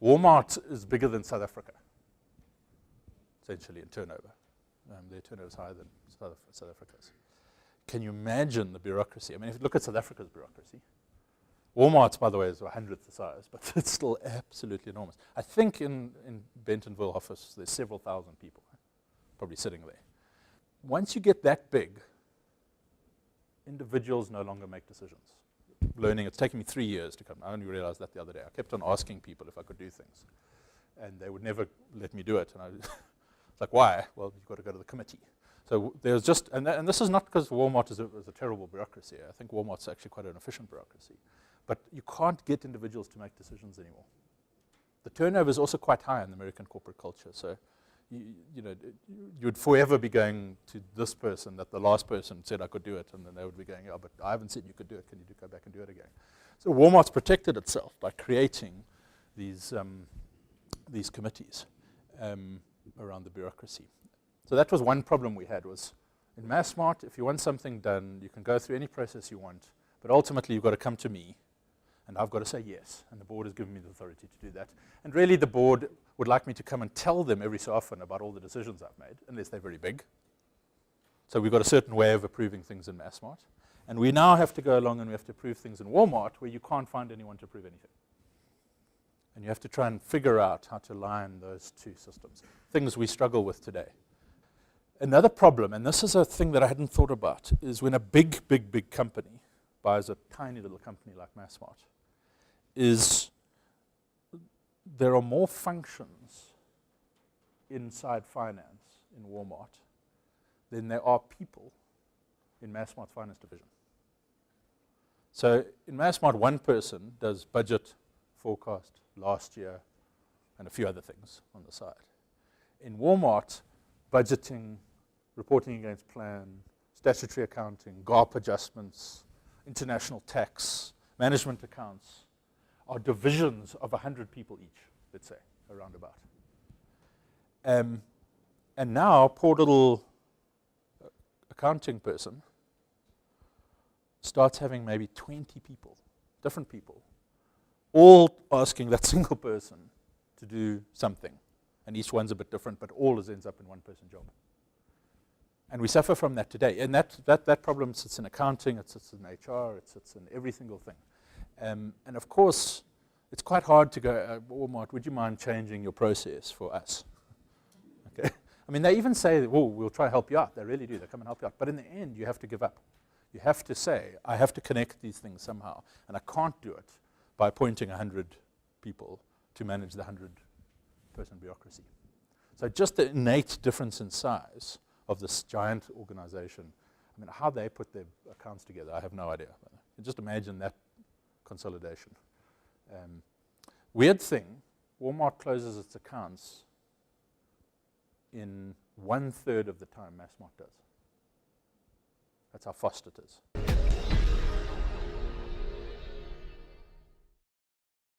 Walmart is bigger than South Africa, essentially, in turnover. Their turnover is higher than South Africa's. Can you imagine the bureaucracy? I mean, if you look at South Africa's bureaucracy, Walmart's, by the way, is 100th the size, but it's still absolutely enormous. I think in Bentonville office, there's several thousand people probably sitting there. Once you get that big, individuals no longer make decisions. Learning, it's taken me 3 years to come. I only realized that the other day. I kept on asking people if I could do things, and they would never let me do it. And I was like, why? Well, you've got to go to the committee. So there's just, and this is not because Walmart is a terrible bureaucracy. I think Walmart's actually quite an efficient bureaucracy. But you can't get individuals to make decisions anymore. The turnover is also quite high in the American corporate culture. So you would forever be going to this person that the last person said I could do it, and then they would be going, oh, but I haven't said you could do it. Can you go back and do it again? So Walmart's protected itself by creating these committees around the bureaucracy. So that was one problem we had, was in Massmart, if you want something done, you can go through any process you want, but ultimately you've got to come to me, and I've got to say yes, and the board has given me the authority to do that. And really the board would like me to come and tell them every so often about all the decisions I've made, unless they're very big. So we've got a certain way of approving things in Massmart. And we now have to go along and we have to approve things in Walmart where you can't find anyone to approve anything. And you have to try and figure out how to align those two systems, things we struggle with today. Another problem, and this is a thing that I hadn't thought about, is when a big company buys a tiny little company like Massmart, is there are more functions inside finance in Walmart than there are people in Massmart's finance division. So in Massmart, one person does budget, forecast, last year, and a few other things on the side. In Walmart, budgeting, reporting against plan, statutory accounting, GARP adjustments, international tax, management accounts are divisions of 100 people each, let's say, around about. And now, poor little accounting person starts having maybe 20 people, different people, all asking that single person to do something. And each one's a bit different, but all ends up in one person job. And we suffer from that today. And that problem sits in accounting, it sits in HR, it sits in every single thing. And of course, it's quite hard to go, Walmart, would you mind changing your process for us? Okay. I mean, they even say, oh, we'll try to help you out. They really do. They come and help you out. But in the end, you have to give up. You have to say, I have to connect these things somehow. And I can't do it by appointing 100 people to manage the 100-person bureaucracy. So just the innate difference in size of this giant organization, I mean, how they put their accounts together, I have no idea. Just imagine that consolidation. Weird thing, Walmart closes its accounts in 1/3 of the time Massmart does. That's how fast it is.